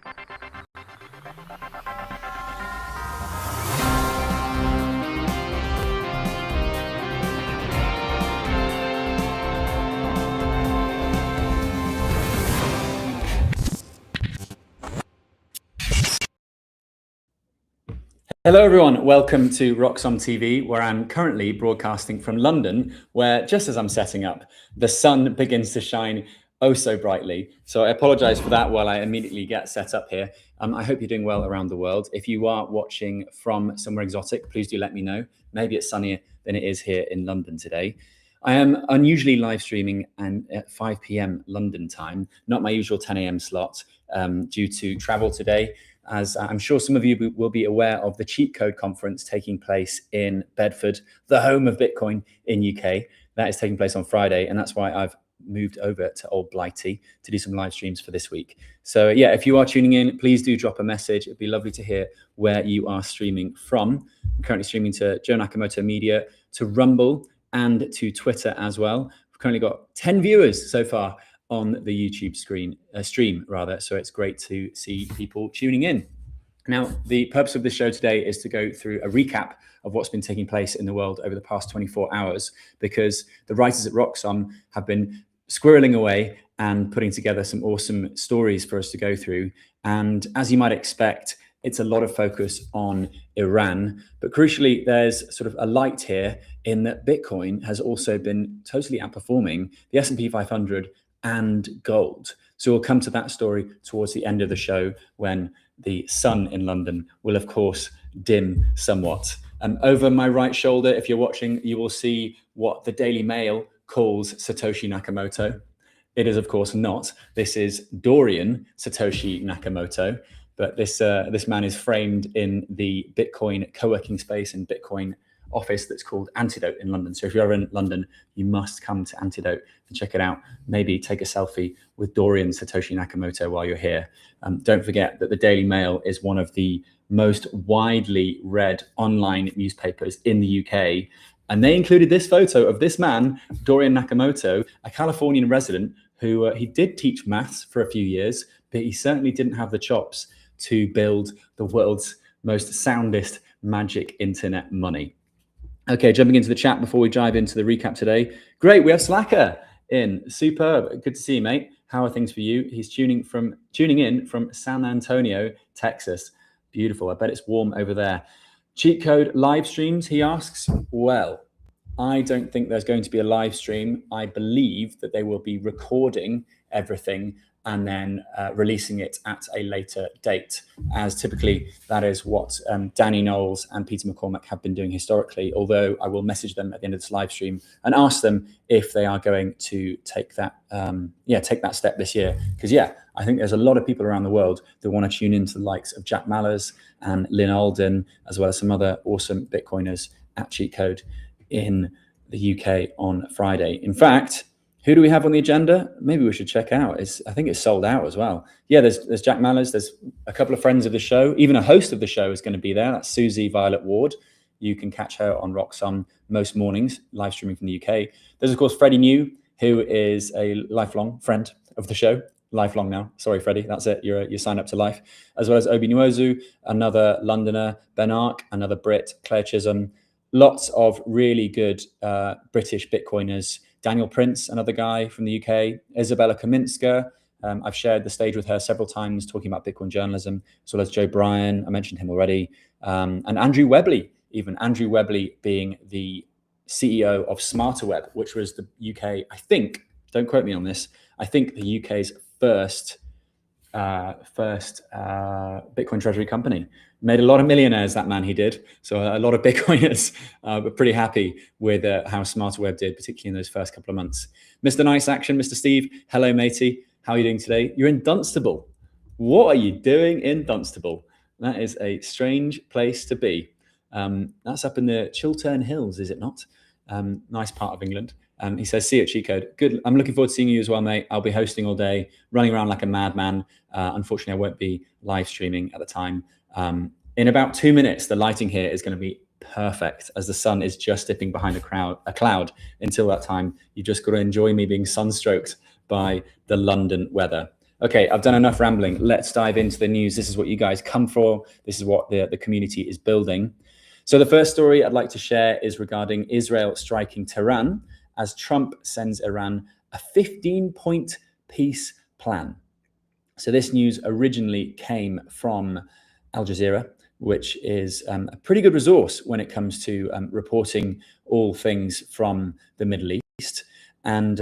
Hello everyone, welcome to Roxom TV, where I'm currently broadcasting from London, where just as I'm setting up, the sun begins to shine oh so brightly. So I apologize for that while I immediately get set up here. I hope you're doing well around the world. If you are watching from somewhere exotic, please do let me know. Maybe it's sunnier than it is here in London today. I am unusually live streaming and at 5 p.m. London time, not my usual 10 a.m. slot due to travel today. As I'm sure some of you will be aware of the Cheat Code conference taking place in Bedford, the home of Bitcoin in UK. That is taking place on Friday, and that's why I've moved over to Old Blighty to do some live streams for this week. So yeah, if you are tuning in, please do drop a message. It'd be lovely to hear where you are streaming from. I'm currently streaming to Joe Nakamoto Media, to Rumble, and to Twitter as well. We've currently got 10 viewers so far on the YouTube stream. So it's great to see people tuning in. Now, the purpose of this show today is to go through a recap of what's been taking place in the world over the past 24 hours, because the writers at Roxom have been squirreling away and putting together some awesome stories for us to go through. And as you might expect, it's a lot of focus on Iran, but crucially, there's sort of a light here in that Bitcoin has also been totally outperforming the S&P 500 and gold. So we'll come to that story towards the end of the show, when the sun in London will, of course, dim somewhat. Over my right shoulder, if you're watching, you will see what the Daily Mail calls Satoshi Nakamoto. It is, of course, not. This is Dorian Satoshi Nakamoto. But this man is framed in the Bitcoin co-working space and Bitcoin office that's called Antidote in London. So if you're ever in London, you must come to Antidote and check it out. Maybe take a selfie with Dorian Satoshi Nakamoto while you're here. Don't forget that the Daily Mail is one of the most widely read online newspapers in the UK. And they included this photo of this man, Dorian Nakamoto, a Californian resident who he did teach maths for a few years, but he certainly didn't have the chops to build the world's most soundest magic internet money. Okay, jumping into the chat before we dive into the recap today. Great, we have Slacker in. Superb. Good to see you, mate. How are things for you? He's tuning in from San Antonio, Texas. Beautiful. I bet it's warm over there. Cheat Code live streams, he asks. Well, I don't think there's going to be a live stream. I believe that they will be recording everything and then releasing it at a later date, as typically that is what Danny Knowles and Peter McCormack have been doing historically, although I will message them at the end of this live stream and ask them if they are going to take that step this year. Because I think there's a lot of people around the world that want to tune into the likes of Jack Mallers and Lynn Alden, as well as some other awesome Bitcoiners at Cheat Code in the UK on Friday. In fact, who do we have on the agenda? Maybe we should check out. I think it's sold out as well. Yeah, there's Jack Mallers. There's a couple of friends of the show. Even a host of the show is going to be there. That's Susie Violet Ward. You can catch her on Roxom most mornings, live streaming from the UK. There's, of course, Freddie New, who is a lifelong friend of the show. Lifelong now. Sorry, Freddie. That's it. You're signed up to life. As well as Obi Nwozu, another Londoner, Ben Ark, another Brit, Claire Chisholm. Lots of really good British Bitcoiners. Daniel Prince, another guy from the UK. Isabella Kaminska. I've shared the stage with her several times talking about Bitcoin journalism, as well as Joe Bryan. I mentioned him already. And Andrew Webley, even. Andrew Webley being the CEO of SmarterWeb, which was the UK, I think, don't quote me on this, I think the UK's first Bitcoin treasury company. Made a lot of millionaires, that man, he did. So a lot of Bitcoiners were pretty happy with how SmarterWeb did, particularly in those first couple of months. Mr. Nice Action, Mr. Steve, hello, matey. How are you doing today? You're in Dunstable. What are you doing in Dunstable? That is a strange place to be. That's up in the Chiltern Hills, is it not? Nice part of England. He says, see you at Cheat Code. Good. I'm looking forward to seeing you as well, mate. I'll be hosting all day, running around like a madman. Unfortunately, I won't be live streaming at the time. In about 2 minutes, the lighting here is going to be perfect as the sun is just dipping behind a cloud. Until that time, you just got to enjoy me being sunstroked by the London weather. Okay, I've done enough rambling. Let's dive into the news. This is what you guys come for. This is what the community is building. So the first story I'd like to share is regarding Israel striking Tehran as Trump sends Iran a 15-point peace plan. So this news originally came from Al Jazeera, which is a pretty good resource when it comes to reporting all things from the Middle East. And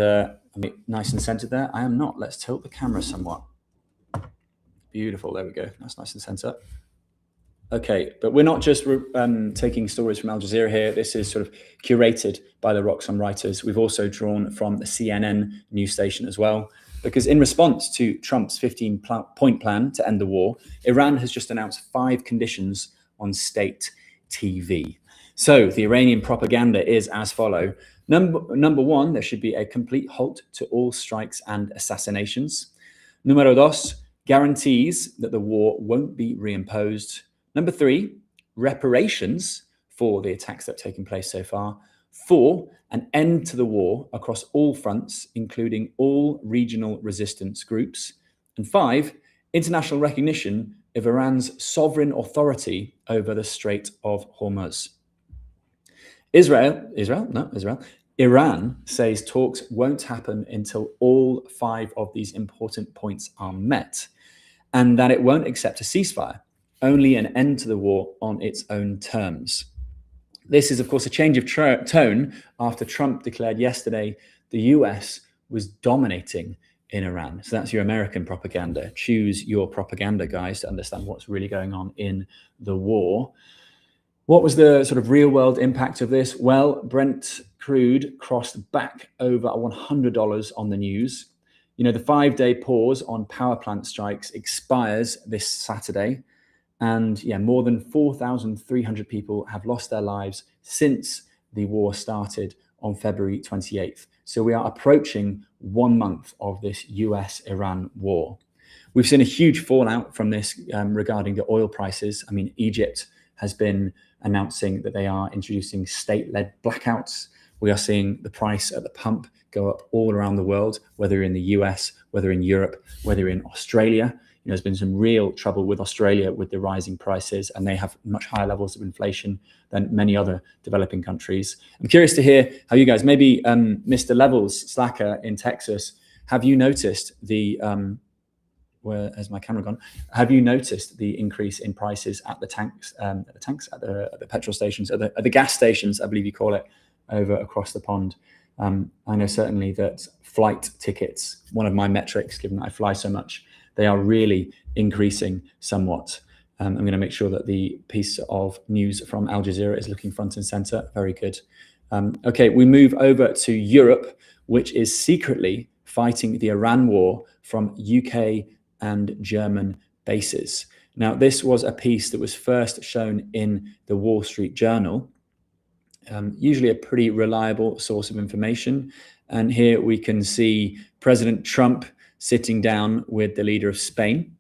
nice and centered there. I am not. Let's tilt the camera somewhat. Beautiful. There we go. That's nice and centered. Okay, but we're not just taking stories from Al Jazeera here. This is sort of curated by the Roxham writers. We've also drawn from the CNN news station as well, because in response to Trump's 15-point plan to end the war, Iran has just announced 5 conditions on state TV. So the Iranian propaganda is as follows. Number 1, there should be a complete halt to all strikes and assassinations. Numero 2, guarantees that the war won't be reimposed. Number 3, reparations for the attacks that have taken place so far. 4, an end to the war across all fronts, including all regional resistance groups. And 5, international recognition of Iran's sovereign authority over the Strait of Hormuz. Iran says talks won't happen until all 5 of these important points are met, and that it won't accept a ceasefire, only an end to the war on its own terms. This is, of course, a change of tone after Trump declared yesterday the US was dominating in Iran. So that's your American propaganda. Choose your propaganda, guys, to understand what's really going on in the war. What was the sort of real world impact of this? Well, Brent crude crossed back over $100 on the news. You know, the 5-day pause on power plant strikes expires this Saturday. And yeah, more than 4,300 people have lost their lives since the war started on February 28th. So we are approaching 1 month of this US-Iran war. We've seen a huge fallout from this regarding the oil prices. I mean, Egypt has been announcing that they are introducing state-led blackouts. We are seeing the price at the pump go up all around the world, whether in the US, whether in Europe, whether in Australia. You know, there's been some real trouble with Australia with the rising prices, and they have much higher levels of inflation than many other developing countries. I'm curious to hear how you guys, maybe Mr. Levels, Slacker in Texas, have you noticed the where has my camera gone? Have you noticed the increase in prices at the tanks, at the petrol stations, at the gas stations, I believe you call it, over across the pond? I know certainly that flight tickets, one of my metrics, given that I fly so much, they are really increasing somewhat. I'm going to make sure that the piece of news from Al Jazeera is looking front and center. Very good. Okay, we move over to Europe, which is secretly fighting the Iran war from UK and German bases. Now, this was a piece that was first shown in the Wall Street Journal, usually a pretty reliable source of information. And here we can see President Trump sitting down with the leader of Spain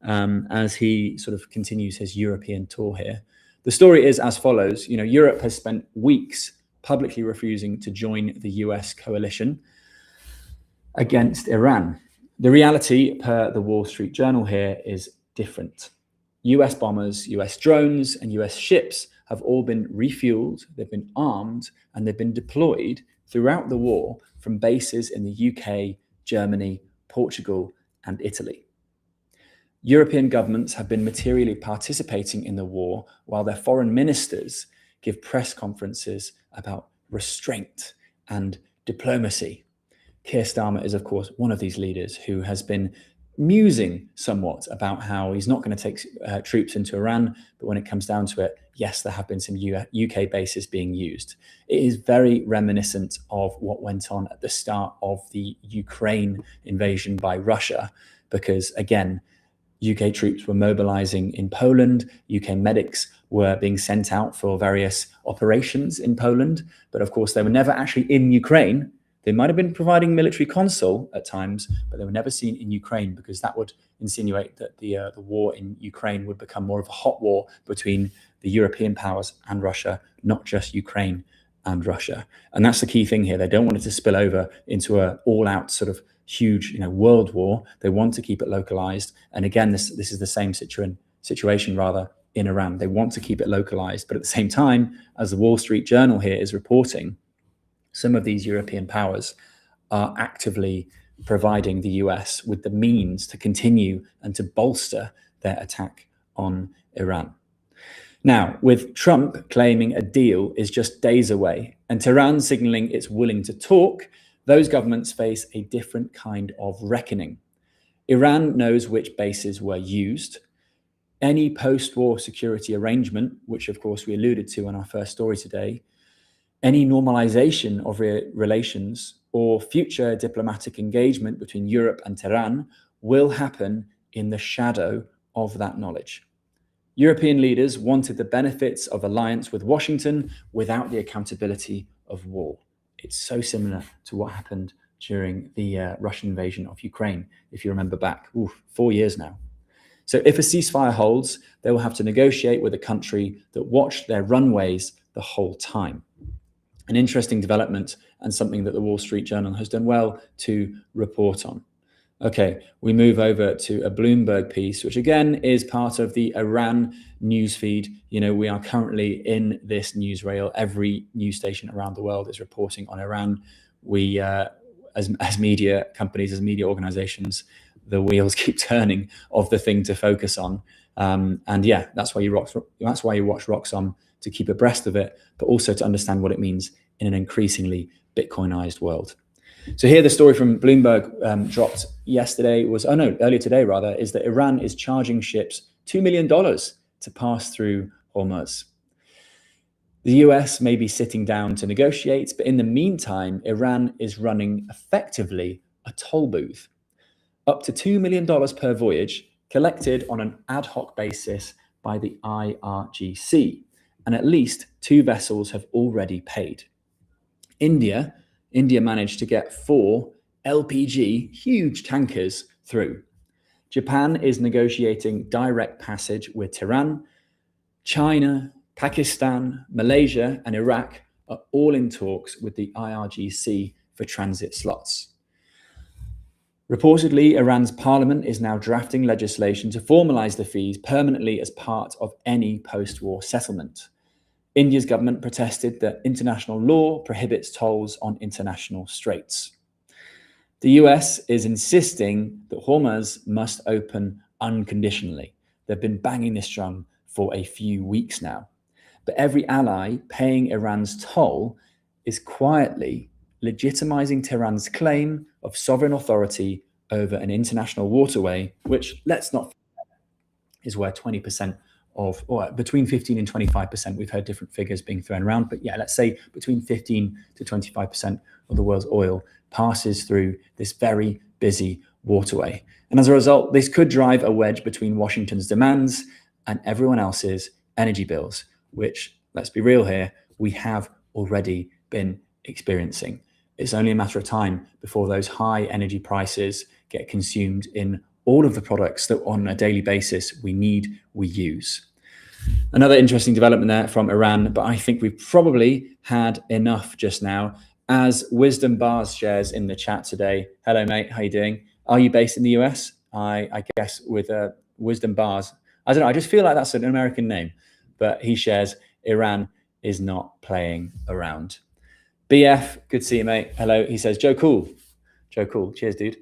as he sort of continues his European tour here. The story is as follows. You know, Europe has spent weeks publicly refusing to join the US coalition against Iran. The reality, per the Wall Street Journal here, is different. US bombers, US drones, and US ships have all been refueled, they've been armed, and they've been deployed throughout the war from bases in the UK, Germany, Portugal, and Italy. European governments have been materially participating in the war while their foreign ministers give press conferences about restraint and diplomacy. Keir Starmer is, of course, one of these leaders who has been musing somewhat about how he's not going to take troops into Iran, but when it comes down to it, yes, there have been some UK bases being used. It is very reminiscent of what went on at the start of the Ukraine invasion by Russia, because again, UK troops were mobilizing in Poland, UK medics were being sent out for various operations in Poland, but of course they were never actually in Ukraine. They might have been providing military console at times, but they were never seen in Ukraine because that would insinuate that the war in Ukraine would become more of a hot war between the European powers and Russia, not just Ukraine and Russia. And that's the key thing here. They don't want it to spill over into an all-out sort of huge, world war. They want to keep it localized. And again, this is the same situation rather in Iran. They want to keep it localized, but at the same time, as the Wall Street Journal here is reporting, some of these European powers are actively providing the US with the means to continue and to bolster their attack on Iran. Now, with Trump claiming a deal is just days away and Tehran signaling it's willing to talk, those governments face a different kind of reckoning. Iran knows which bases were used. Any post-war security arrangement, which of course we alluded to in our first story today, any normalization of relations or future diplomatic engagement between Europe and Tehran will happen in the shadow of that knowledge. European leaders wanted the benefits of alliance with Washington without the accountability of war. It's so similar to what happened during the Russian invasion of Ukraine, if you remember back, 4 years now. So if a ceasefire holds, they will have to negotiate with a country that watched their runways the whole time. An interesting development and something that the Wall Street Journal has done well to report on. Okay, we move over to a Bloomberg piece, which again is part of the Iran newsfeed. We are currently in this newsreel. Every news station around the world is reporting on Iran. We, as media companies, as media organizations, the wheels keep turning of the thing to focus on. And yeah, that's why you watch Roxom, to keep abreast of it, but also to understand what it means in an increasingly Bitcoinized world. So here the story from Bloomberg dropped earlier today rather, is that Iran is charging ships $2 million to pass through Hormuz. The US may be sitting down to negotiate, but in the meantime, Iran is running effectively a toll booth. Up to $2 million per voyage, collected on an ad hoc basis by the IRGC. And at least 2 vessels have already paid. India managed to get 4 LPG, huge tankers, through. Japan is negotiating direct passage with Tehran. China, Pakistan, Malaysia, and Iraq are all in talks with the IRGC for transit slots. Reportedly, Iran's parliament is now drafting legislation to formalize the fees permanently as part of any post-war settlement. India's government protested that international law prohibits tolls on international straits. The US is insisting that Hormuz must open unconditionally. They've been banging this drum for a few weeks now. But every ally paying Iran's toll is quietly legitimizing Tehran's claim of sovereign authority over an international waterway, which, let's not forget, is where 20% of, or between 15 and 25%, we've heard different figures being thrown around, but yeah, let's say between 15 to 25% of the world's oil passes through this very busy waterway. And as a result, this could drive a wedge between Washington's demands and everyone else's energy bills, which, let's be real here, we have already been experiencing. It's only a matter of time before those high energy prices get consumed in all of the products that on a daily basis we use. Another interesting development there from Iran, but I think we've probably had enough just now. As Wisdom Bars shares in the chat today, hello mate, how you doing? Are you based in the US? I guess with Wisdom Bars. I don't know, I just feel like that's an American name, but he shares Iran is not playing around. BF, good to see you, mate. Hello, he says, Joe Cool. Cheers, dude.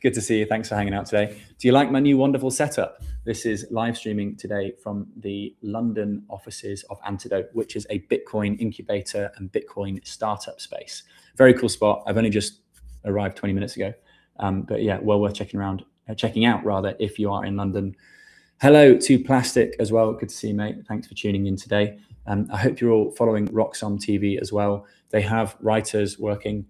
Good to see you. Thanks for hanging out today. Do you like my new wonderful setup? This is live streaming today from the London offices of Antidote, which is a Bitcoin incubator and Bitcoin startup space. Very cool spot. I've only just arrived 20 minutes ago. But yeah, well worth checking out if you are in London. Hello to Plastic as well. Good to see you, mate. Thanks for tuning in today. I hope you're all following Roxom TV as well. They have writers working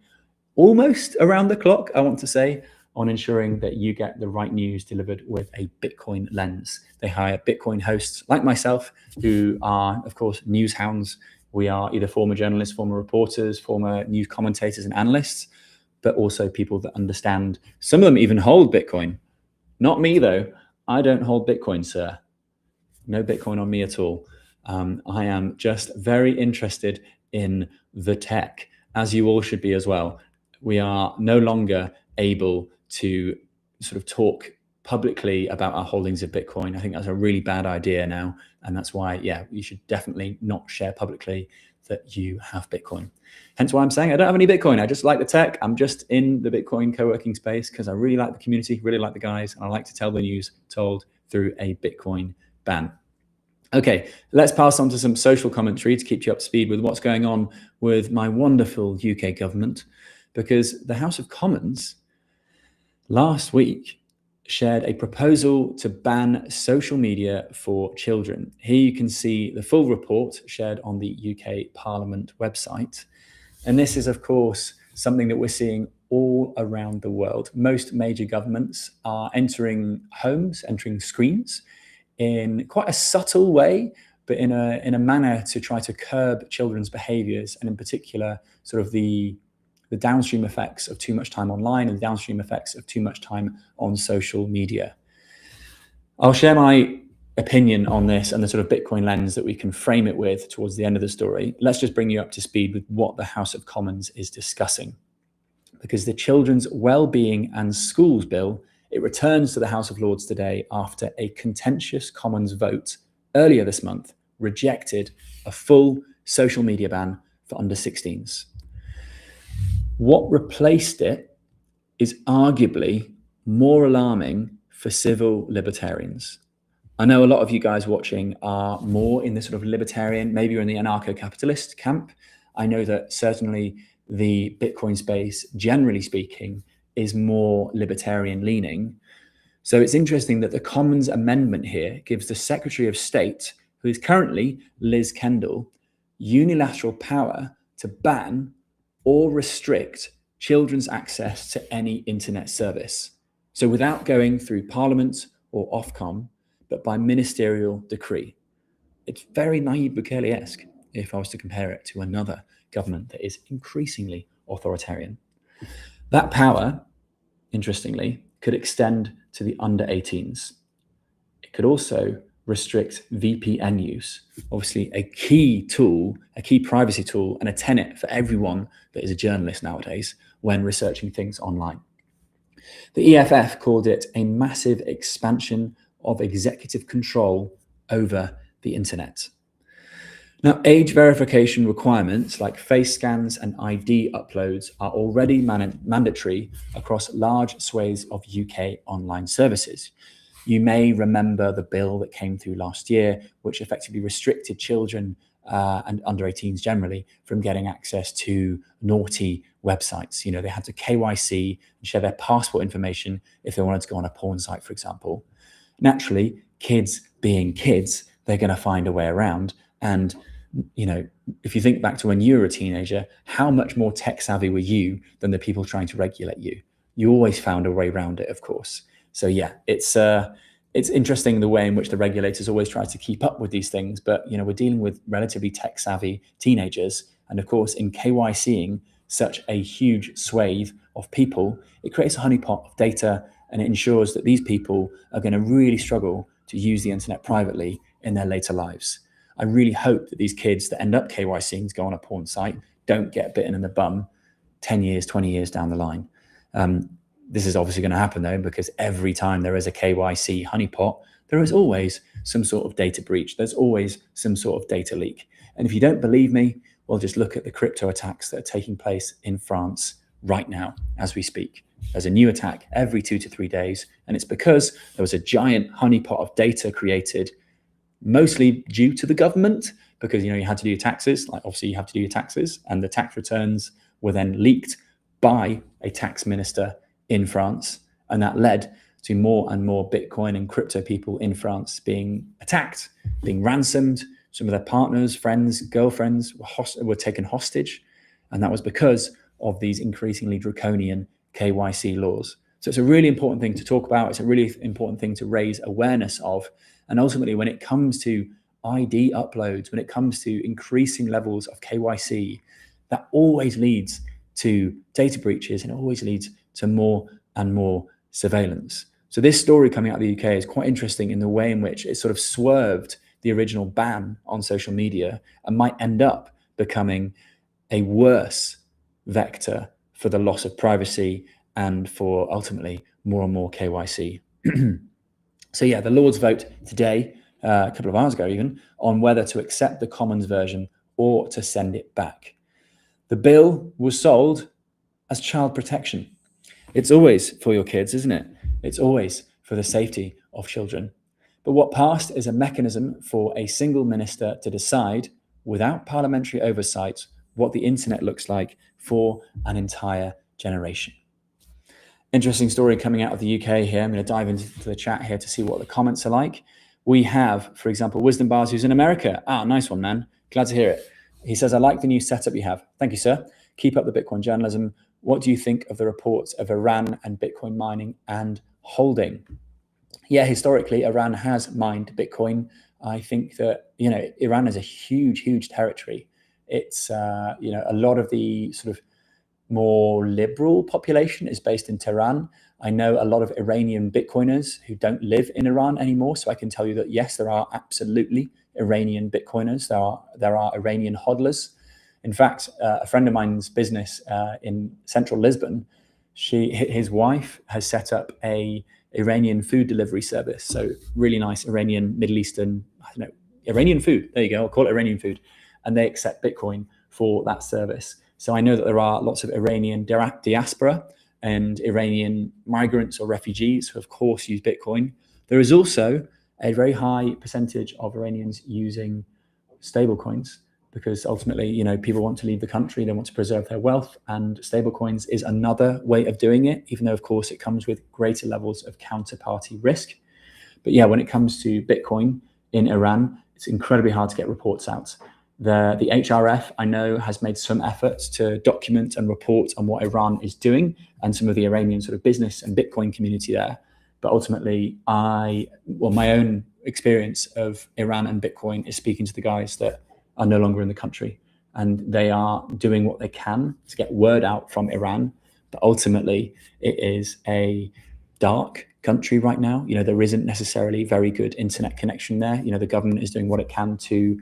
almost around the clock, I want to say, on ensuring that you get the right news delivered with a Bitcoin lens. They hire Bitcoin hosts like myself, who are, of course, news hounds. We are either former journalists, former reporters, former news commentators and analysts, but also people that understand. Some of them even hold Bitcoin. Not me, though. I don't hold Bitcoin, sir. No Bitcoin on me at all. I am just very interested in the tech, as you all should be as well. we are no longer able to sort of talk publicly about our holdings of Bitcoin. I think that's a really bad idea now. And that's why, yeah, you should definitely not share publicly that you have Bitcoin. Hence why I'm saying I don't have any Bitcoin. I just like the tech. I'm just in the Bitcoin co-working space because I really like the community, really like the guys, and I like to tell the news told through a Bitcoin ban. Okay, let's pass on to some social commentary to keep you up to speed with what's going on with my wonderful UK government, because the House of Commons last week shared a proposal to ban social media for children. Here you can see the full report shared on the UK Parliament website. And this is, of course, something that we're seeing all around the world. Most major governments are entering homes, entering screens in quite a subtle way, but in a manner to try to curb children's behaviors, and in particular, sort of the downstream effects of too much time online and the downstream effects of too much time on social media. I'll share my opinion on this and the sort of Bitcoin lens that we can frame it with towards the end of the story. Let's just bring you up to speed with what the House of Commons is discussing. Because the Children's Wellbeing and Schools Bill, it returns to the House of Lords today after a contentious Commons vote earlier this month rejected a full social media ban for under 16s. What replaced it is arguably more alarming for civil libertarians. I know a lot of you guys watching are more in the sort of libertarian, maybe you're in the anarcho-capitalist camp. I know that certainly the Bitcoin space, generally speaking, is more libertarian leaning. So it's interesting that the Commons amendment here gives the Secretary of State, who is currently Liz Kendall, unilateral power to ban or restrict children's access to any internet service. So without going through Parliament or Ofcom, but by ministerial decree. It's very Nayib Bukele-esque if I was to compare it to another government that is increasingly authoritarian. That power, interestingly, could extend to the under 18s. It could also restrict VPN use, obviously a key tool, a key privacy tool, and a tenet for everyone that is a journalist nowadays when researching things online. The EFF called it a massive expansion of executive control over the internet. Now, age verification requirements like face scans and ID uploads are already mandatory across large swathes of UK online services. You may remember the bill that came through last year, which effectively restricted children and under 18s generally from getting access to naughty websites. You know, they had to KYC and share their passport information if they wanted to go on a porn site, for example. Naturally, kids being kids, they're going to find a way around. And, you know, if you think back to when you were a teenager, how much more tech savvy were you than the people trying to regulate you? You always found a way around it, of course. So yeah, it's interesting the way in which the regulators always try to keep up with these things. But, you know, we're dealing with relatively tech savvy teenagers. And of course, in KYCing such a huge swathe of people, it creates a honeypot of data, and it ensures that these people are going to really struggle to use the internet privately in their later lives. I really hope that these kids that end up KYCing to go on a porn site don't get bitten in the bum 10 years, 20 years down the line. This is obviously going to happen though, because every time there is a KYC honeypot, there is always some sort of data breach. There's always some sort of data leak. And if you don't believe me, well, just look at the crypto attacks that are taking place in France right now as we speak. There's a new attack every 2 to 3 days. And it's because there was a giant honeypot of data created, mostly due to the government, because, you know, you had to do your taxes. Like, obviously you have to do your taxes, and the tax returns were then leaked by a tax minister in France. And that led to more and more Bitcoin and crypto people in France being attacked, being ransomed. Some of their partners, friends, girlfriends were taken hostage. And that was because of these increasingly draconian KYC laws. So it's a really important thing to talk about. It's a really important thing to raise awareness of. And ultimately, when it comes to ID uploads, when it comes to increasing levels of KYC, that always leads to data breaches, and it always leads to more and more surveillance. So this story coming out of the UK is quite interesting in the way in which it sort of swerved the original ban on social media and might end up becoming a worse vector for the loss of privacy and for ultimately more and more KYC. So yeah, the Lords vote today, a couple of hours ago even, on whether to accept the Commons version or to send it back. The bill was sold as child protection. It's always for your kids, isn't it? It's always for the safety of children. But what passed is a mechanism for a single minister to decide, without parliamentary oversight, what the internet looks like for an entire generation. Interesting story coming out of the UK here. I'm going to dive into the chat here to see what the comments are like. We have, for example, Wisdom Bars, who's in America. Ah, nice one, man. Glad to hear it. He says, I like the new setup you have. Thank you, sir. Keep up the Bitcoin journalism. What do you think of the reports of Iran and Bitcoin mining and holding? Yeah, historically, Iran has mined Bitcoin. I think that, Iran is a huge, huge territory. It's, a lot of the sort of more liberal population is based in Tehran. I know a lot of Iranian Bitcoiners who don't live in Iran anymore. So I can tell you that, yes, there are absolutely Iranian Bitcoiners. There are Iranian hodlers. In fact, a friend of mine's business in central Lisbon, his wife has set up a Iranian food delivery service. So really nice Iranian, Middle Eastern, Iranian food. There you go. I'll call it Iranian food. And they accept Bitcoin for that service. So I know that there are lots of Iranian diaspora and Iranian migrants or refugees who, of course, use Bitcoin. There is also a very high percentage of Iranians using stablecoins because ultimately, people want to leave the country, they want to preserve their wealth, and stablecoins is another way of doing it, even though, of course, it comes with greater levels of counterparty risk. But yeah, when it comes to Bitcoin in Iran, it's incredibly hard to get reports out. The HRF, I know, has made some efforts to document and report on what Iran is doing and some of the Iranian sort of business and Bitcoin community there. But ultimately, my own experience of Iran and Bitcoin is speaking to the guys that are no longer in the country. And they are doing what they can to get word out from Iran. But ultimately, it is a dark country right now. There isn't necessarily very good internet connection there. The government is doing what it can to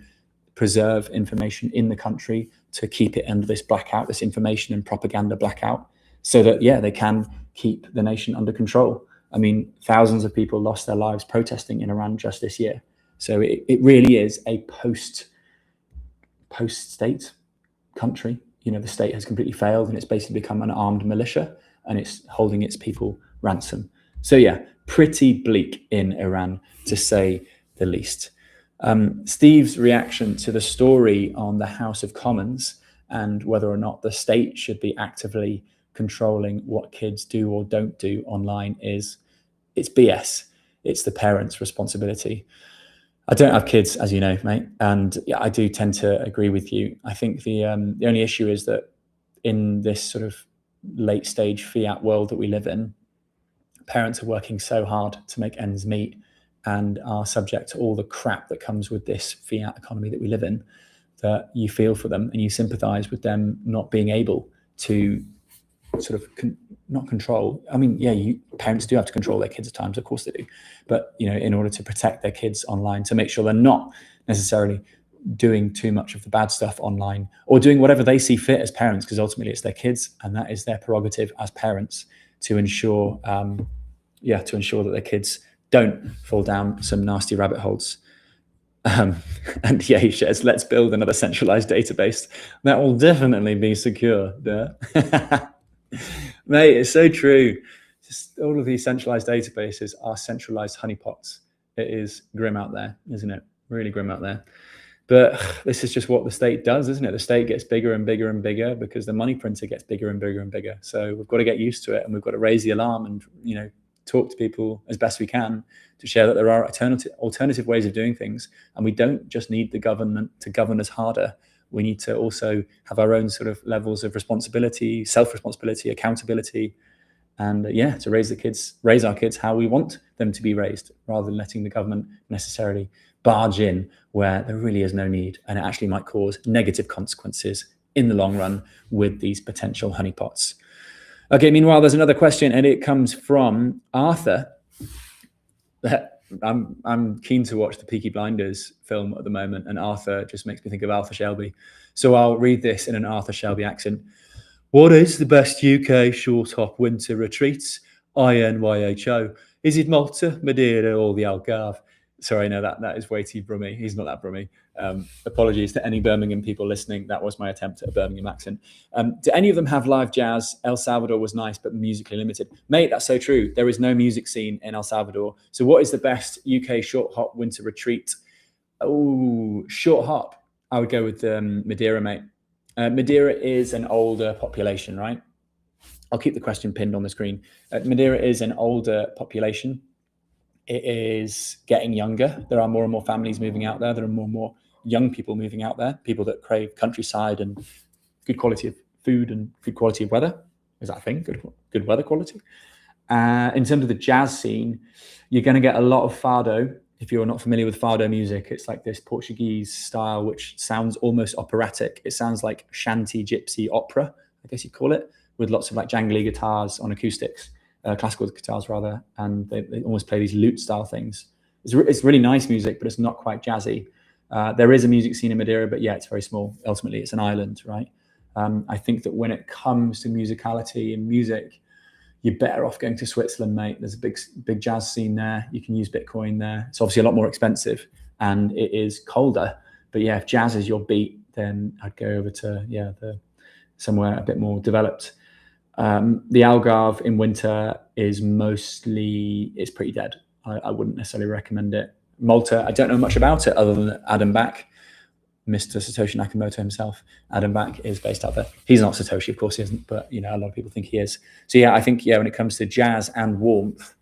preserve information in the country, to keep it under this blackout, this information and propaganda blackout, so that, they can keep the nation under control. I mean, thousands of people lost their lives protesting in Iran just this year. So it really is a post-state country. The state has completely failed and it's basically become an armed militia and it's holding its people ransom. So yeah, pretty bleak in Iran, to say the least. Steve's reaction to the story on the House of Commons and whether or not the state should be actively controlling what kids do or don't do online is, it's BS. It's the parents' responsibility. I don't have kids, as you know, mate, and yeah, I do tend to agree with you. I think the only issue is that in this sort of late stage fiat world that we live in, parents are working so hard to make ends meet and are subject to all the crap that comes with this fiat economy that we live in, that you feel for them and you sympathize with them not being able to sort of not control. I mean, yeah, parents do have to control their kids at times, of course they do. But, in order to protect their kids online, to make sure they're not necessarily doing too much of the bad stuff online or doing whatever they see fit as parents, because ultimately it's their kids and that is their prerogative as parents to ensure, that their kids don't fall down some nasty rabbit holes. And yeah, he says, let's build another centralized database. That will definitely be secure. Mate, it's so true. Just all of these centralized databases are centralized honeypots. It is grim out there, isn't it? Really grim out there. But this is just what the state does, isn't it? The state gets bigger and bigger and bigger because the money printer gets bigger and bigger and bigger. So we've got to get used to it and we've got to raise the alarm and, talk to people as best we can to share that there are alternative ways of doing things. And we don't just need the government to govern us harder. We need to also have our own sort of levels of responsibility, self-responsibility, accountability, and to raise our kids how we want them to be raised, rather than letting the government necessarily barge in where there really is no need. And it actually might cause negative consequences in the long run with these potential honeypots. Okay, meanwhile, there's another question, and it comes from Arthur. I'm keen to watch the Peaky Blinders film at the moment, and Arthur just makes me think of Arthur Shelby. So I'll read this in an Arthur Shelby accent. What is the best UK short hop winter retreats? INYHO. Is it Malta, Madeira, or the Algarve? Sorry, no, that is way too brummy. He's not that brummy. Apologies to any Birmingham people listening. That was my attempt at a Birmingham accent. Do any of them have live jazz? El Salvador was nice, but musically limited. Mate, that's so true. There is no music scene in El Salvador. So what is the best UK short hop winter retreat? Oh, short hop. I would go with Madeira, mate. Madeira is an older population, right? I'll keep the question pinned on the screen. Madeira is an older population. It is getting younger. There are more and more families moving out there. There are more and more young people moving out there, people that crave countryside and good quality of food and good quality of weather. Is that a thing? Good weather quality. In terms of the jazz scene, you're going to get a lot of fado. If you're not familiar with fado music, it's like this Portuguese style, which sounds almost operatic. It sounds like shanty gypsy opera, I guess you'd call it, with lots of like jangly guitars on acoustics, classical guitars rather, and they almost play these lute style things. It's really nice music, but it's not quite jazzy. There is a music scene in Madeira, but yeah, it's very small. Ultimately, it's an island, right? I think that when it comes to musicality and music, you're better off going to Switzerland, mate. There's a big jazz scene there. You can use Bitcoin there. It's obviously a lot more expensive and it is colder. But yeah, if jazz is your beat, then I'd go over to somewhere a bit more developed. The Algarve in winter is it's pretty dead. I wouldn't necessarily recommend it. Malta, I don't know much about it other than Adam Back, Mr. Satoshi Nakamoto himself. Adam Back is based out there. He's not Satoshi, of course he isn't, but a lot of people think he is. So yeah, I think when it comes to jazz and warmth,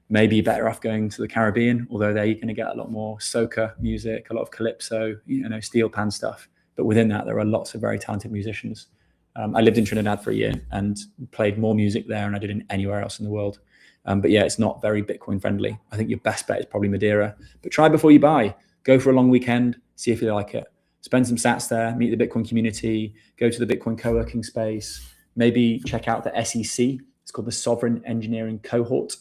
maybe better off going to the Caribbean, although there you're going to get a lot more soca music, a lot of calypso, steel pan stuff. But within that, there are lots of very talented musicians. I lived in Trinidad for a year and played more music there than I did in anywhere else in the world. But yeah, it's not very Bitcoin friendly. I think your best bet is probably Madeira. But try before you buy. Go for a long weekend, see if you like it. Spend some sats there, meet the Bitcoin community, go to the Bitcoin co-working space, maybe check out the SEC. It's called the Sovereign Engineering Cohort.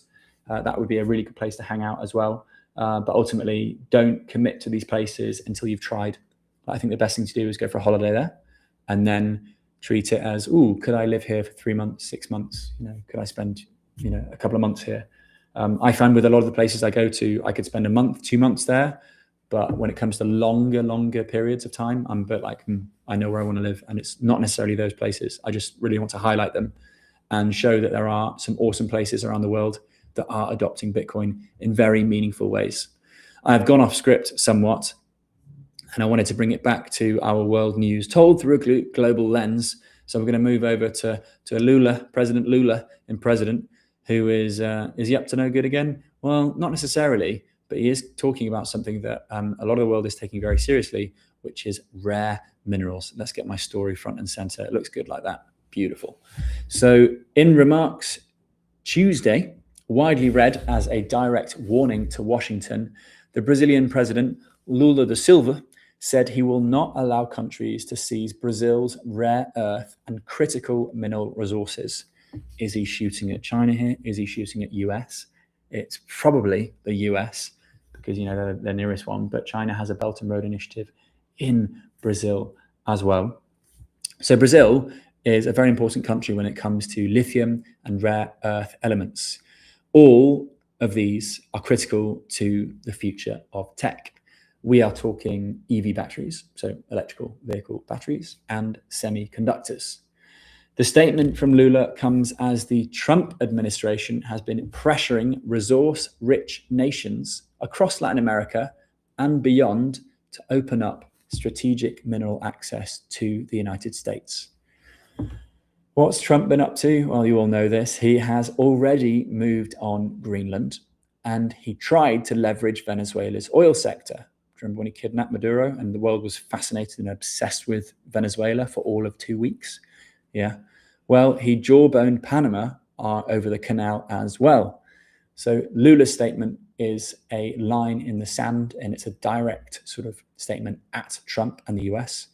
That would be a really good place to hang out as well. But ultimately, don't commit to these places until you've tried. I think the best thing to do is go for a holiday there and then treat it as, could I live here for 3 months, 6 months? Could I spend, a couple of months here? I find with a lot of the places I go to, I could spend a month, 2 months there. But when it comes to longer periods of time, I'm a bit like, I know where I want to live. And it's not necessarily those places. I just really want to highlight them and show that there are some awesome places around the world that are adopting Bitcoin in very meaningful ways. I've gone off script somewhat, and I wanted to bring it back to our world news told through a global lens. So we're going to move over to Lula, President Lula, who is he up to no good again? Well, not necessarily. But he is talking about something that a lot of the world is taking very seriously, which is rare minerals. Let's get my story front and center. It looks good like that. Beautiful. So in remarks Tuesday, widely read as a direct warning to Washington, the Brazilian president, Lula da Silva, said he will not allow countries to seize Brazil's rare earth and critical mineral resources. Is he shooting at China here? Is he shooting at US? It's probably the US because, they're the nearest one, but China has a Belt and Road Initiative in Brazil as well. So Brazil is a very important country when it comes to lithium and rare earth elements. All of these are critical to the future of tech. We are talking EV batteries, so electrical vehicle batteries, and semiconductors. The statement from Lula comes as the Trump administration has been pressuring resource-rich nations across Latin America and beyond to open up strategic mineral access to the United States. What's Trump been up to? Well, you all know this. He has already moved on Greenland, and he tried to leverage Venezuela's oil sector. Remember when he kidnapped Maduro and the world was fascinated and obsessed with Venezuela for all of 2 weeks? Yeah. Well, he jawboned Panama over the canal as well. So Lula's statement is a line in the sand, and it's a direct sort of statement at Trump and the US.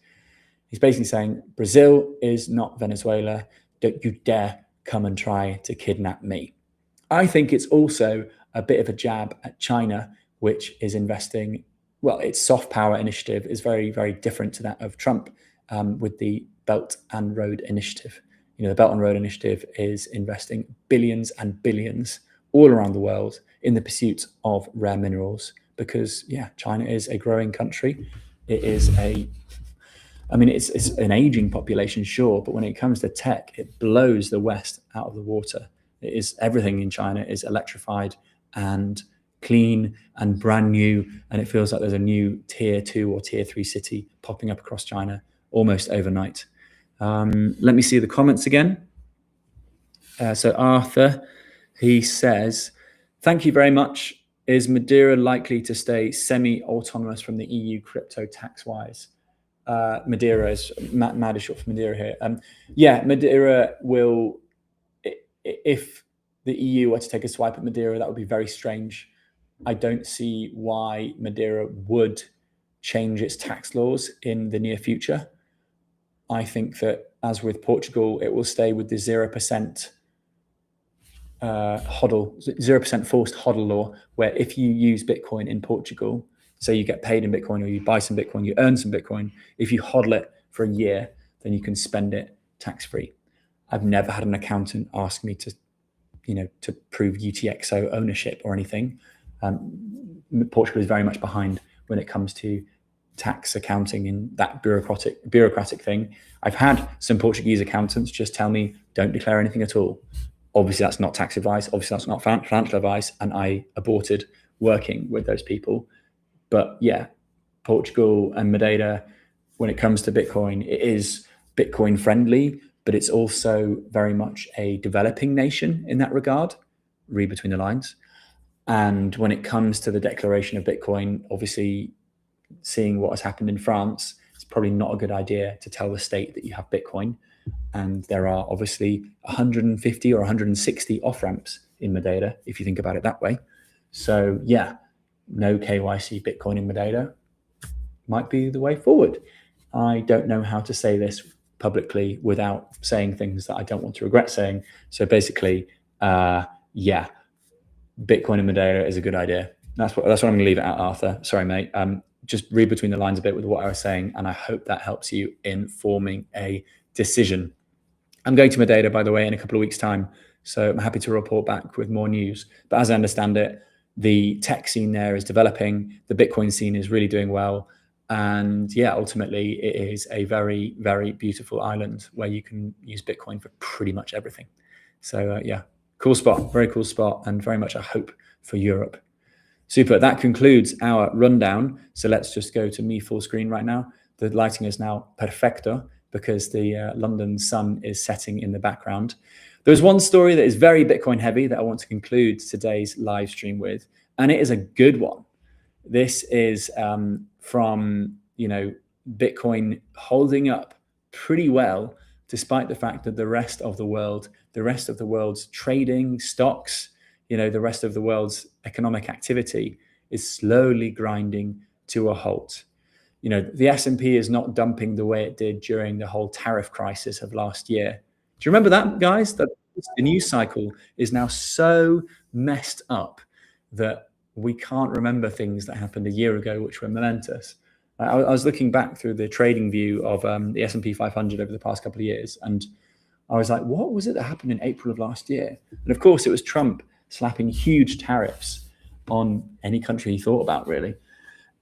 He's basically saying, Brazil is not Venezuela. Don't you dare come and try to kidnap me. I think it's also a bit of a jab at China, which is investing, its soft power initiative is very, very different to that of Trump with the Belt and Road Initiative. the Belt and Road Initiative is investing billions and billions all around the world in the pursuit of rare minerals because, China is a growing country. It is it's an aging population, sure, but when it comes to tech, it blows the West out of the water. Everything in China is electrified and clean and brand new, and it feels like there's a new tier 2 or tier 3 city popping up across China almost overnight. Let me see the comments again. So Arthur, he says, thank you very much. Is Madeira likely to stay semi-autonomous from the EU crypto tax-wise? Madeira is Mad is short for Madeira here. Madeira will, if the EU were to take a swipe at Madeira, that would be very strange. I don't see why Madeira would change its tax laws in the near future. I think that, as with Portugal, it will stay with the 0% hodl, 0% forced hodl law, where if you use Bitcoin in Portugal, so you get paid in Bitcoin or you buy some Bitcoin, you earn some Bitcoin, if you hodl it for a year, then you can spend it tax-free. I've never had an accountant ask me to prove UTXO ownership or anything. Portugal is very much behind when it comes to tax accounting and that bureaucratic thing. I've had some Portuguese accountants just tell me, don't declare anything at all. Obviously, that's not tax advice. Obviously, that's not financial advice. And I aborted working with those people. But Portugal and Madeira, when it comes to Bitcoin, it is Bitcoin friendly, but it's also very much a developing nation in that regard. Read between the lines. And when it comes to the declaration of Bitcoin, obviously, seeing what has happened in France, it's probably not a good idea to tell the state that you have Bitcoin. And there are obviously 150 or 160 off-ramps in Madeira, if you think about it that way. So no KYC Bitcoin in Madeira might be the way forward. I don't know how to say this publicly without saying things that I don't want to regret saying. So basically, Bitcoin in Madeira is a good idea. That's what I'm going to leave it at, Arthur. Sorry, mate. Just read between the lines a bit with what I was saying, and I hope that helps you in forming a decision. I'm going to Madeira, by the way, in a couple of weeks' time, so I'm happy to report back with more news. But as I understand it, the tech scene there is developing, the Bitcoin scene is really doing well, and ultimately it is a very, very beautiful island where you can use Bitcoin for pretty much everything. So cool spot, very cool spot, and very much a hope for Europe. Super, that concludes our rundown. So let's just go to me full screen right now. The lighting is now perfecto because the London sun is setting in the background. There's one story that is very Bitcoin heavy that I want to conclude today's live stream with, and it is a good one. This is from, Bitcoin holding up pretty well, despite the fact that the rest of the world's trading, stocks, the rest of the world's economic activity is slowly grinding to a halt. The S&P is not dumping the way it did during the whole tariff crisis of last year. Do you remember that, guys? That the news cycle is now so messed up that we can't remember things that happened a year ago, which were momentous. I was looking back through the trading view of the S&P 500 over the past couple of years, and I was like, what was it that happened in April of last year? And of course, it was Trump slapping huge tariffs on any country he thought about, really.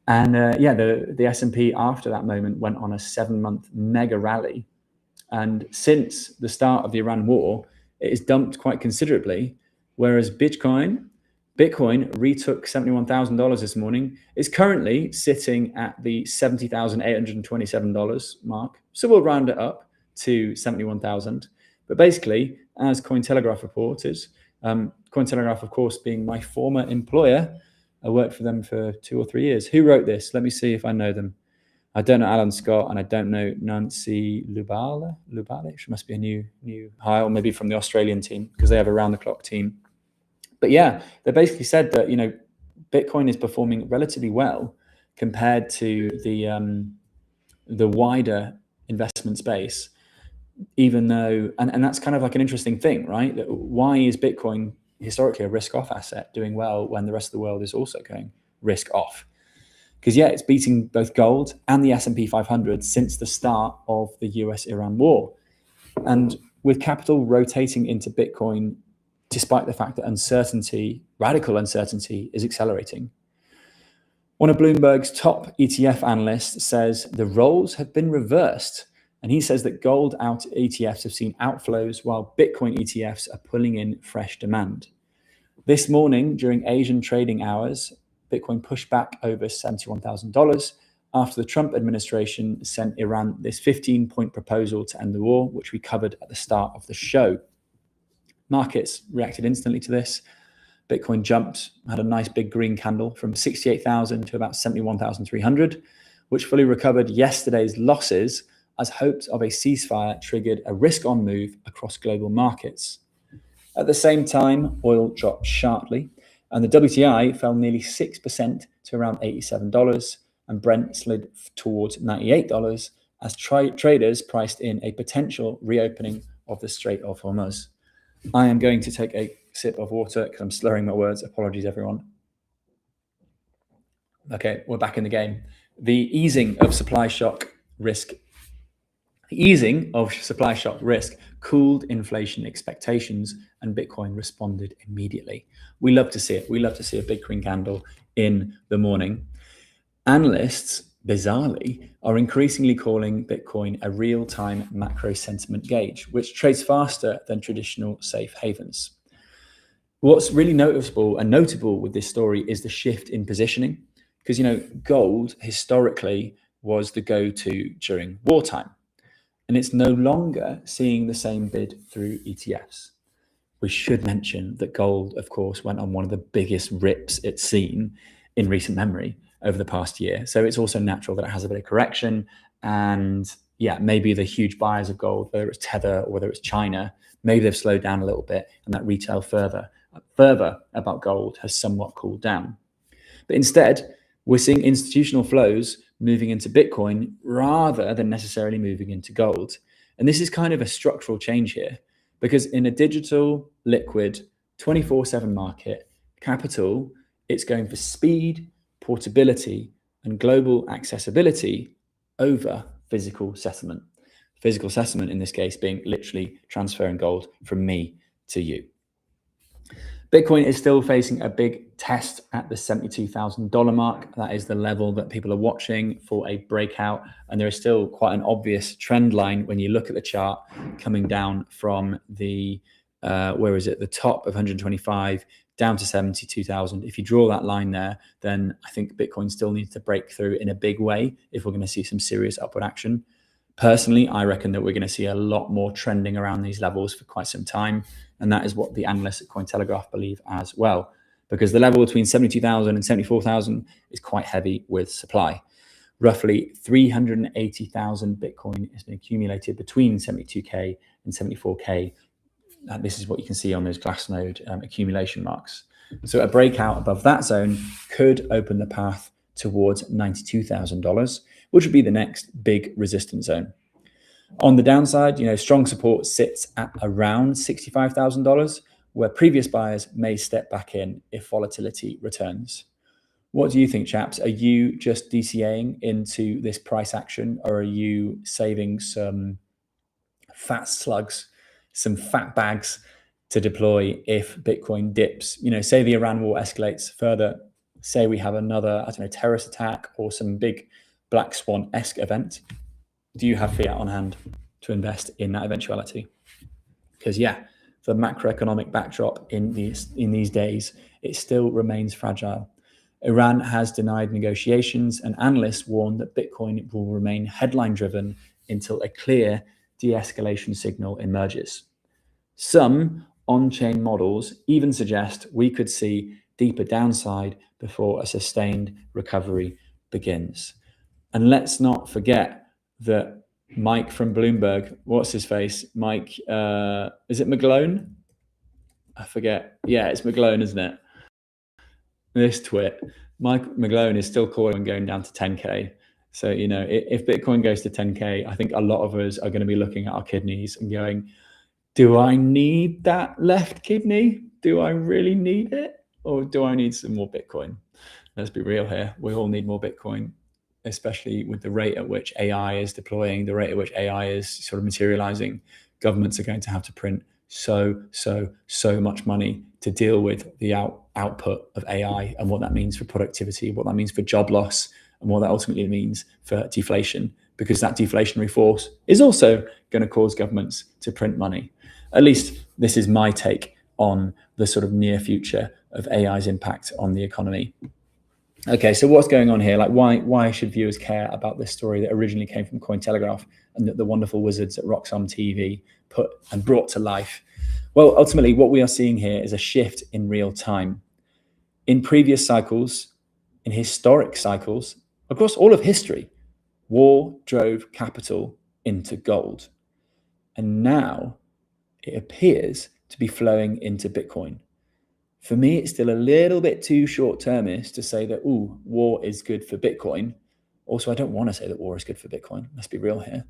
And the S&P after that moment went on a 7-month mega rally. And since the start of the Iran war, it has dumped quite considerably, whereas Bitcoin retook $71,000 this morning, is currently sitting at the $70,827 mark. So we'll round it up to 71,000. But basically, as Cointelegraph reported, Cointelegraph, of course, being my former employer, I worked for them for 2 or 3 years. Who wrote this? Let me see if I know them. I don't know Alan Scott, and I don't know Nancy Lubale. She must be a new hire, or maybe from the Australian team, because they have a round-the-clock team. But they basically said that Bitcoin is performing relatively well compared to the wider investment space, even though, and that's kind of like an interesting thing, right? Why is Bitcoin historically a risk-off asset doing well when the rest of the world is also going risk-off? Because it's beating both gold and the S&P 500 since the start of the US-Iran war. And with capital rotating into Bitcoin, despite the fact that uncertainty, radical uncertainty, is accelerating. One of Bloomberg's top ETF analysts says the roles have been reversed, and he says that gold out ETFs have seen outflows while Bitcoin ETFs are pulling in fresh demand. This morning, during Asian trading hours, Bitcoin pushed back over $71,000 after the Trump administration sent Iran this 15-point proposal to end the war, which we covered at the start of the show. Markets reacted instantly to this. Bitcoin jumped, had a nice big green candle from 68,000 to about 71,300, which fully recovered yesterday's losses as hopes of a ceasefire triggered a risk-on move across global markets. At the same time, oil dropped sharply, and the WTI fell nearly 6% to around $87, and Brent slid towards $98 as traders priced in a potential reopening of the Strait of Hormuz. I am going to take a sip of water because I'm slurring my words. Apologies, everyone. Okay, we're back in the game. The easing of supply shock risk cooled inflation expectations, and Bitcoin responded immediately. We love to see it. We love to see a big green candle in the morning. Analysts, bizarrely, are increasingly calling Bitcoin a real-time macro sentiment gauge, which trades faster than traditional safe havens. What's really noticeable and notable with this story is the shift in positioning, because gold historically was the go-to during wartime, and it's no longer seeing the same bid through ETFs. We should mention that gold, of course, went on one of the biggest rips it's seen in recent memory over the past year. So it's also natural that it has a bit of correction. And yeah, maybe the huge buyers of gold, whether it's Tether or whether it's China, maybe they've slowed down a little bit, and that retail fervor about gold has somewhat cooled down. But instead, we're seeing institutional flows moving into Bitcoin rather than necessarily moving into gold. And this is kind of a structural change here, because in a digital, liquid, 24/7 market, capital, it's going for speed, portability, and global accessibility over physical settlement. Physical settlement in this case being literally transferring gold from me to you. Bitcoin is still facing a big test at the $72,000 mark. That is the level that people are watching for a breakout. And there is still quite an obvious trend line when you look at the chart coming down from the, the top of 125 down to 72,000. If you draw that line there, then I think Bitcoin still needs to break through in a big way if we're going to see some serious upward action. Personally, I reckon that we're going to see a lot more trending around these levels for quite some time. And that is what the analysts at Cointelegraph believe as well, because the level between 72,000 and 74,000 is quite heavy with supply. Roughly 380,000 Bitcoin has been accumulated between 72K and 74K. And this is what you can see on those Glassnode accumulation marks. So a breakout above that zone could open the path towards $92,000, which would be the next big resistance zone. On the downside, strong support sits at around $65,000, where previous buyers may step back in if volatility returns. What do you think, chaps? Are you just DCAing into this price action, or are you saving some fat slugs, some fat bags to deploy if Bitcoin dips? Say the Iran war escalates further, say we have another, terrorist attack or some big black swan-esque event. Do you have fiat on hand to invest in that eventuality? Because the macroeconomic backdrop in these days, it still remains fragile. Iran has denied negotiations, and analysts warn that Bitcoin will remain headline-driven until a clear de-escalation signal emerges. Some on-chain models even suggest we could see deeper downside before a sustained recovery begins. And let's not forget that Mike from Bloomberg, what's his face? Mike, is it McGlone? I forget. Yeah, it's McGlone, isn't it? This twit. Mike McGlone is still calling going down to 10K. So, if Bitcoin goes to 10K, I think a lot of us are going to be looking at our kidneys and going, do I need that left kidney? Do I really need it? Or do I need some more Bitcoin? Let's be real here. We all need more Bitcoin, especially with the rate at which AI is deploying, the rate at which AI is sort of materializing. governments are going to have to print so much money to deal with the output of AI and what that means for productivity, what that means for job loss, and what that ultimately means for deflation, because that deflationary force is also going to cause governments to print money. At least this is my take on the sort of near future of AI's impact on the economy. Okay, so what's going on here? Like, why should viewers care about this story that originally came from Cointelegraph and that the wonderful wizards at Roxham TV put and brought to life? Well, ultimately, what we are seeing here is a shift in real time. In previous cycles, in historic cycles, across all of history, war drove capital into gold. And now it appears to be flowing into Bitcoin. For me, it's still a little bit too short-termist to say that, ooh, war is good for Bitcoin. Also, I don't want to say that war is good for Bitcoin. Let's be real here.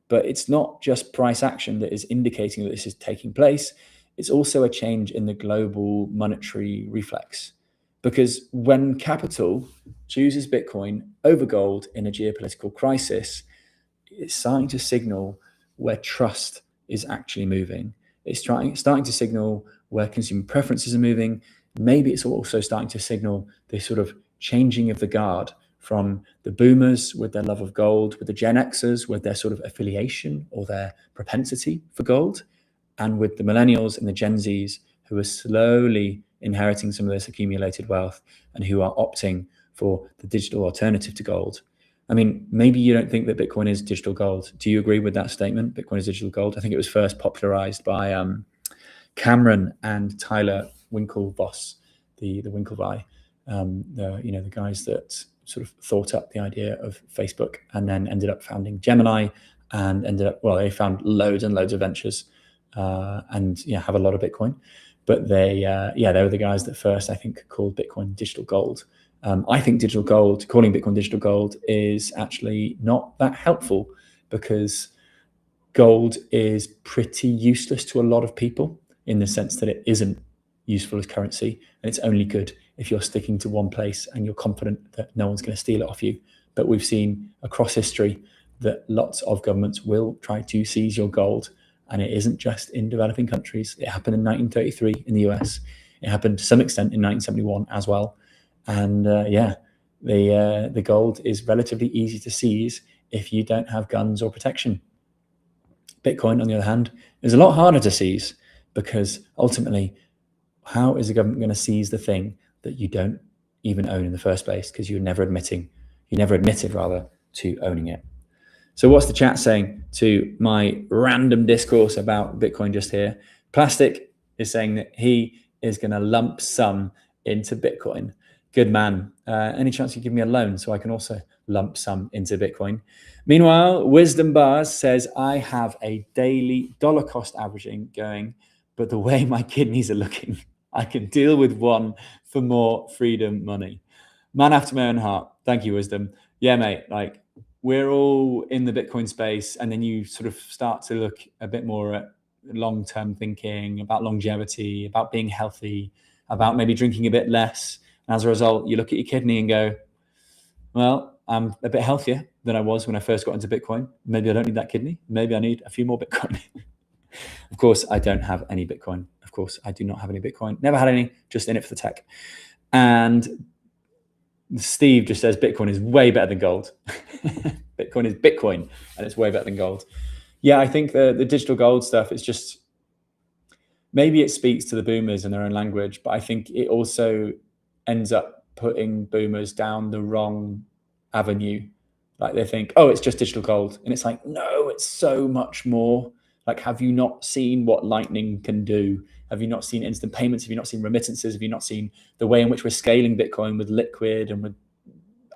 But it's not just price action that is indicating that this is taking place. It's also a change in the global monetary reflex. Because when capital chooses Bitcoin over gold in a geopolitical crisis, it's starting to signal where trust is actually moving. It's starting to signal where consumer preferences are moving. Maybe it's also starting to signal this sort of changing of the guard from the boomers with their love of gold, with the Gen Xers with their sort of affiliation or their propensity for gold, and with the millennials and the Gen Zs who are slowly inheriting some of this accumulated wealth and who are opting for the digital alternative to gold. I mean, maybe you don't think that Bitcoin is digital gold. Do you agree with that statement? Bitcoin is digital gold. I think it was first popularized by Cameron and Tyler Winklevoss, the Winklevi, the guys that sort of thought up the idea of Facebook and then ended up founding Gemini and they found loads and loads of ventures and have a lot of Bitcoin. But they were the guys that first, I think, called Bitcoin digital gold. I think digital gold, calling Bitcoin digital gold, is actually not that helpful because gold is pretty useless to a lot of people in the sense that it isn't useful as currency, and it's only good if you're sticking to one place and you're confident that no one's going to steal it off you. But we've seen across history that lots of governments will try to seize your gold, and it isn't just in developing countries. It happened in 1933 in the US. It happened to some extent in 1971 as well. And the gold is relatively easy to seize if you don't have guns or protection. Bitcoin, on the other hand, is a lot harder to seize because ultimately, how is the government going to seize the thing that you don't even own in the first place because you never admitted to owning it? So what's the chat saying to my random discourse about Bitcoin just here? Plastic is saying that he is going to lump sum into Bitcoin. Good man. Any chance you give me a loan so I can also lump sum into Bitcoin? Meanwhile, Wisdom Bars says, I have a daily dollar cost averaging going, but the way my kidneys are looking, I can deal with one for more freedom money. Man after my own heart. Thank you, Wisdom. Yeah, mate, like we're all in the Bitcoin space, and then you sort of start to look a bit more at long-term thinking, about longevity, about being healthy, about maybe drinking a bit less. And as a result, you look at your kidney and go, well, I'm a bit healthier than I was when I first got into Bitcoin. Maybe I don't need that kidney. Maybe I need a few more Bitcoin. Of course, I don't have any Bitcoin. Of course, I do not have any Bitcoin. Never had any, just in it for the tech. And Steve just says Bitcoin is way better than gold. Bitcoin is Bitcoin, and it's way better than gold. Yeah, I think the digital gold stuff is just, maybe it speaks to the boomers in their own language, but I think it also ends up putting boomers down the wrong avenue. Like they think, oh, it's just digital gold. And it's like, no, it's so much more. Like, have you not seen what Lightning can do? Have you not seen instant payments? Have you not seen remittances? Have you not seen the way in which we're scaling Bitcoin with Liquid and with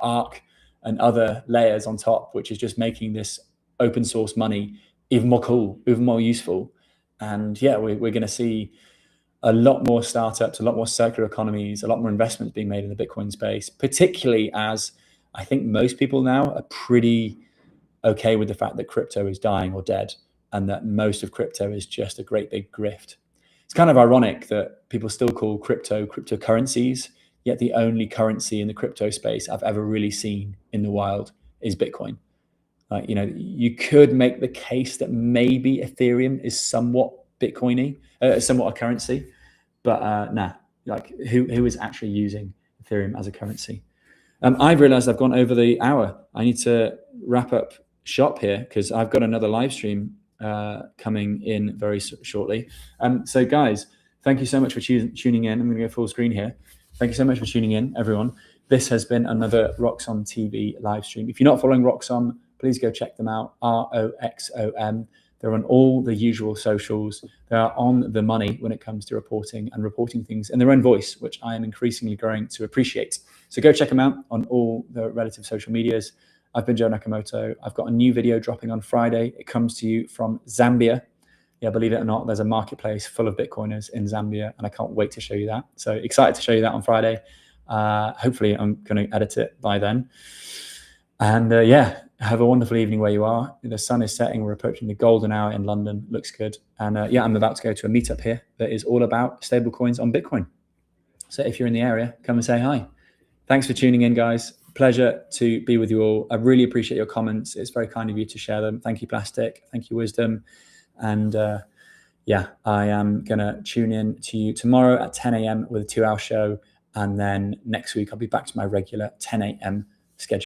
Arc and other layers on top, which is just making this open source money even more cool, even more useful? And yeah, we're going to see a lot more startups, a lot more circular economies, a lot more investments being made in the Bitcoin space, particularly as I think most people now are pretty okay with the fact that crypto is dying or dead, and that most of crypto is just a great big grift. It's kind of ironic that people still call cryptocurrencies, yet the only currency in the crypto space I've ever really seen in the wild is Bitcoin. Like, you know, you could make the case that maybe Ethereum is somewhat Bitcoiny, somewhat a currency, but nah, like who is actually using Ethereum as a currency? I've realized I've gone over the hour. I need to wrap up shop here because I've got another live stream coming in very shortly. So guys, thank you so much for tuning in. I'm going to go full screen here. Thank you so much for tuning in, everyone. This has been another Roxom TV live stream. If you're not following Roxom, please go check them out, ROXOM. They're on all the usual socials. They are on the money when it comes to reporting things in their own voice, which I am increasingly growing to appreciate. So go check them out on all the relative social medias. I've been Joe Nakamoto. I've got a new video dropping on Friday. It comes to you from Zambia. Yeah, believe it or not, there's a marketplace full of Bitcoiners in Zambia, and I can't wait to show you that. So excited to show you that on Friday. Hopefully I'm going to edit it by then. And yeah, have a wonderful evening where you are. The sun is setting. We're approaching the golden hour in London. Looks good. And yeah, I'm about to go to a meetup here that is all about stablecoins on Bitcoin. So if you're in the area, come and say hi. Thanks for tuning in, guys. Pleasure to be with you all. I really appreciate your comments. It's very kind of you to share them. Thank you, Plastic. Thank you, Wisdom. And yeah, I am going to tune in to you tomorrow at 10 a.m. with a 2-hour show. And then next week, I'll be back to my regular 10 a.m. schedule.